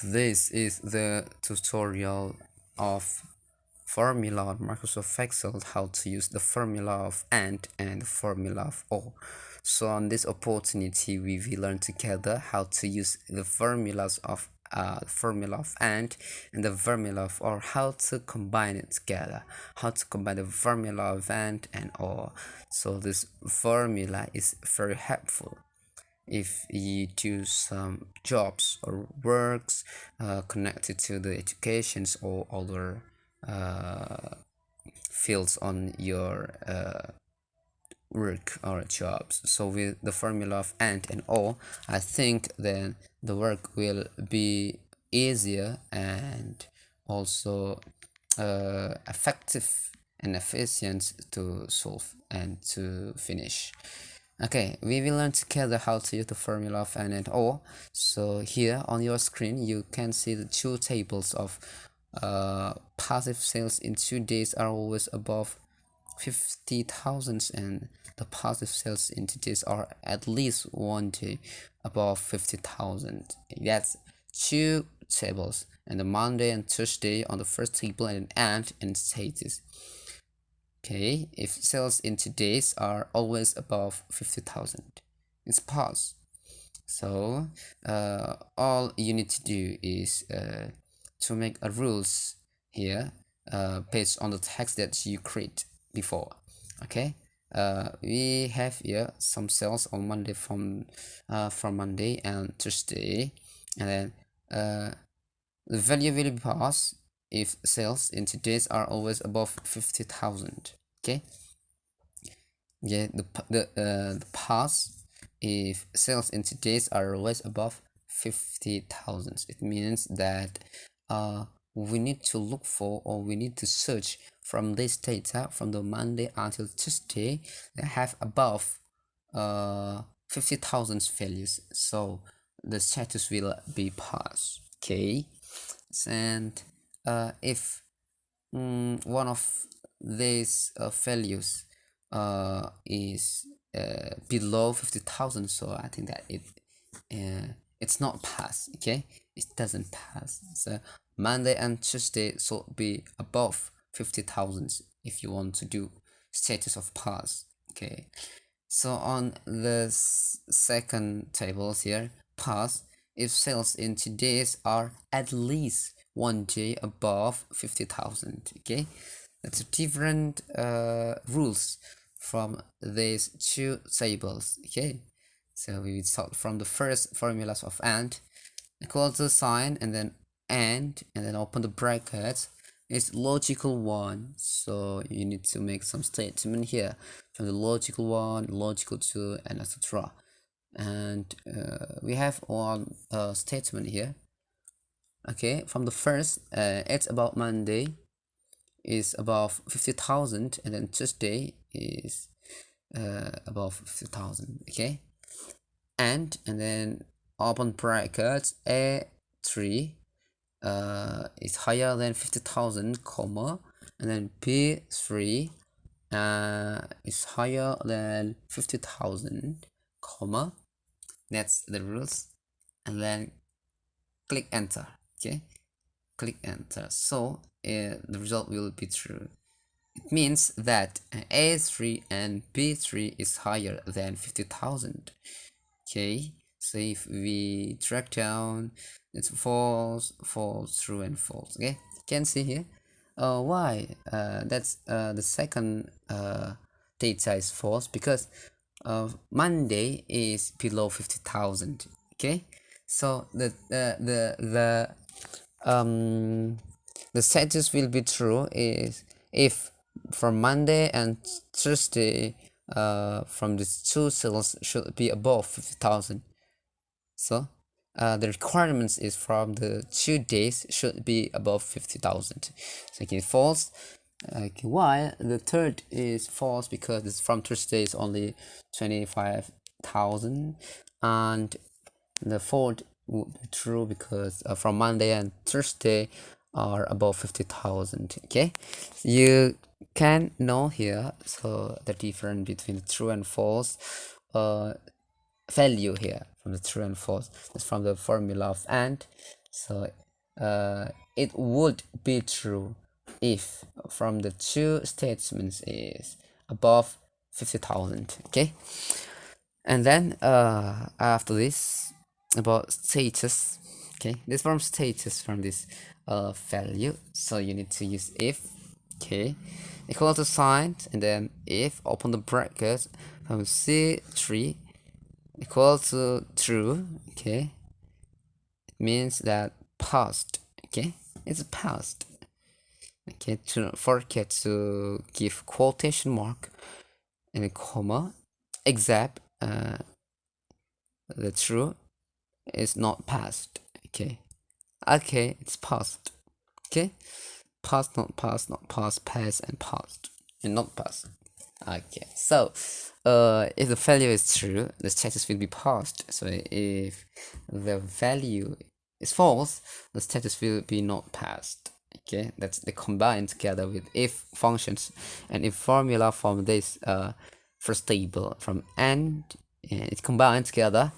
This is the tutorial of formula on Microsoft Excel, how to use the formula of AND and the formula of OR. So on this opportunity, we will learn together how to use the formulas of formula of AND and the formula of OR, how to combine it together, how to combine the formula of AND and OR. So this formula is very helpful if you do some jobs or works connected to the educations or other fields on your work or jobs. So with the formula of and or, I think then the work will be easier and also effective and efficient to solve and to finish. Okay, we will learn together how to use the formula of and or. So here on your screen, you can see the two tables of passive sales in 2 days are always above 50,000 and the passive sales in 2 days are at least 1 day above 50,000. That's two tables, and the Monday and Tuesday on the first table and in status. Okay, if sales in 2 days are always above 50,000, it's pass. So all you need to do is to make a rules here based on the text that you create before. Okay, we have here some sales on Monday from Monday and Tuesday, and then the value will be passed if sales in 2 days are always above 50,000. Okay, yeah, the pass if sales in 2 days are always above 50,000. It means that we need to look for, or we need to search from this data from the Monday until Tuesday that have above 50,000 values, so the status will be passed. Okay, and if one of these values is below 50,000, so I think that it's not pass. Okay, it doesn't pass. So Monday and Tuesday should be above 50,000 if you want to do status of pass. Okay, so on the second tables here, pass if sales in 2 days are at least 1 day above 50,000. Okay, that's different rules from these two tables. Okay, so we will start from the first formulas of and, equal to sign, and then open the brackets. It's logical one, so you need to make some statement here from the logical one, logical two, and etc. And we have one statement here. Okay, from the first, it's about Monday is above 50,000, and then Tuesday is above 50,000. Okay, and then open brackets, A3 is higher than 50,000, comma, and then B3 is higher than 50,000, comma. That's the rules, and then click enter. Okay, click enter. So the result will be true. It means that A3 and B3 is higher than 50,000. Okay, so if we drag down, it's false, false, true, and false. Okay, you can see here. Why? That's the second data is false because Monday is below 50,000. Okay, so the status will be true is if from Monday and Tuesday from these two cells should be above 50,000. So the requirements is from the 2 days should be above 50,000. So okay, false. Okay, why? The third is false because it's from Tuesday is only 25,000, and the fourth would be true because from Monday and Thursday are above 50,000. Okay, you can know here so the difference between true and false value here from the true and false is from the formula of and So it would be true if from the two statements is above 50,000. Okay, and then after this about status. Okay, this from status from this value, so you need to use if. Okay, equal to sign, and then if open the bracket from c3 equal to true. Okay, it means that past. Okay, it's past. Okay, to not forget to give quotation mark and a comma, except the true is not past. Okay, okay, it's past. Okay, past, not past, not past, past, and past, and not past. Okay, so if the value is true, the status will be passed. So if the value is false, the status will be not passed. Okay, that's the combined together with if functions and if formula from this first table from and it's combined together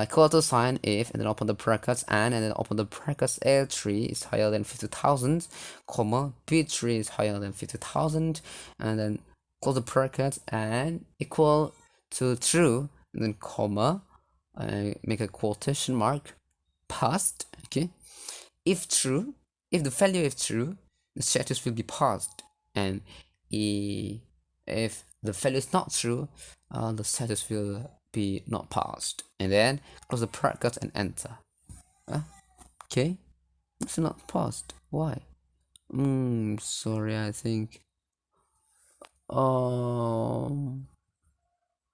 equal to sign if and then open the brackets and then open the brackets L3 is higher than 50,000 comma B3 is higher than 50,000 and then close the brackets and equal to true and then comma make a quotation mark passed. Okay, if true, if the value is true, the status will be passed, and if the value is not true, the status will be not passed. And then close the bracket and enter. Okay, it's not passed. Why? Sorry, I think.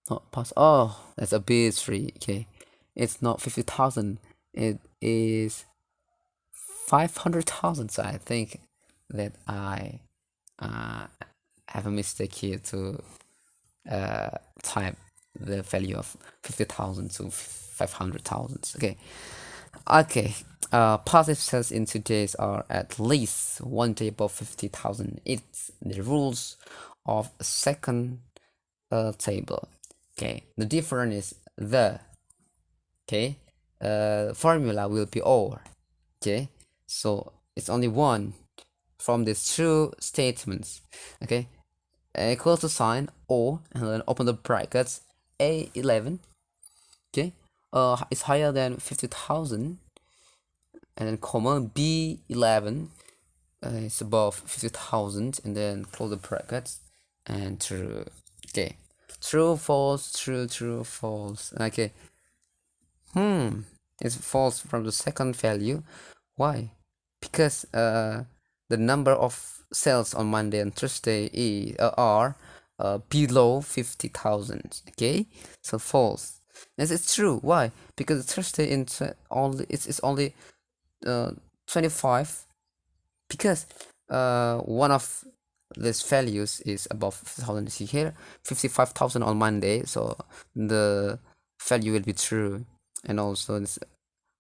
Not passed. Oh, that's a B3. Okay, it's not 50,000. It is 500,000. So I think that I have a mistake here to type the value of 50,000 to 500,000. Okay, okay. Positive cells in today's are at least one day above 50,000. It's the rules of second table. Okay, the difference is the okay formula will be or. Okay, so it's only one from these two statements. Okay, equal to sign or and then open the brackets A11. Okay, it's higher than 50,000 and then comma B11 it's above 50,000 and then close the brackets and true. Okay, true, false, true, true, false. Okay, it's false from the second value. Why? Because the number of sales on Monday and Thursday are below 50,000. Okay, so false. Yes, it's true. Why? Because Thursday in only it's only 25. Because one of these values is above 50,000. See here, 55,000 on Monday, so the value will be true, and also it's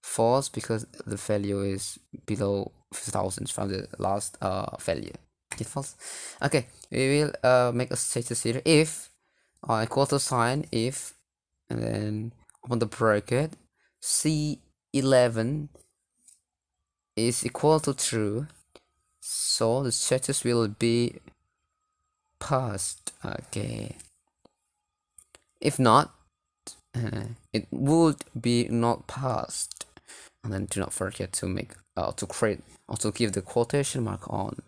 false because the value is below 50,000 from the last value. It false. Okay, we will make a status here if equal to sign if and then open the bracket C11 is equal to true, so the status will be passed. Okay, if not it would be not passed. And then do not forget to make to create also give the quotation mark on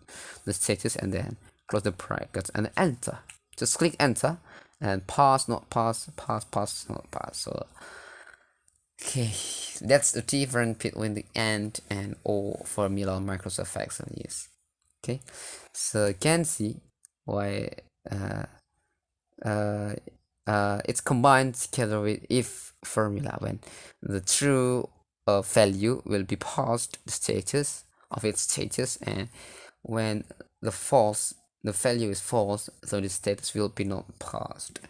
the status and then close the brackets and enter. Just click enter and pass, not pass, pass, pass, not pass. So okay, that's the difference between the and or formula on Microsoft Excel use. Okay, so you can see why it's combined together with if formula when the true value will be passed the status of its status, and when the value is false, so the status will be not passed.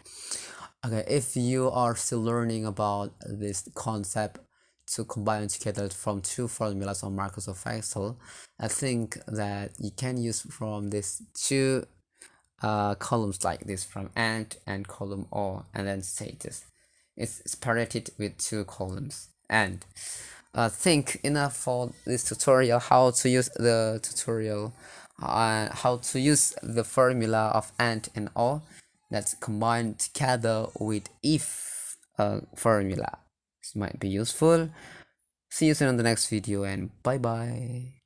Okay, if you are still learning about this concept to combine together from two formulas on Microsoft Excel, I think that you can use from these two columns like this from and column or and then status. It's separated with two columns and think enough for this tutorial, how to use the tutorial, how to use the formula of and or that's combined together with if formula. This might be useful. See you soon on the next video, and bye bye.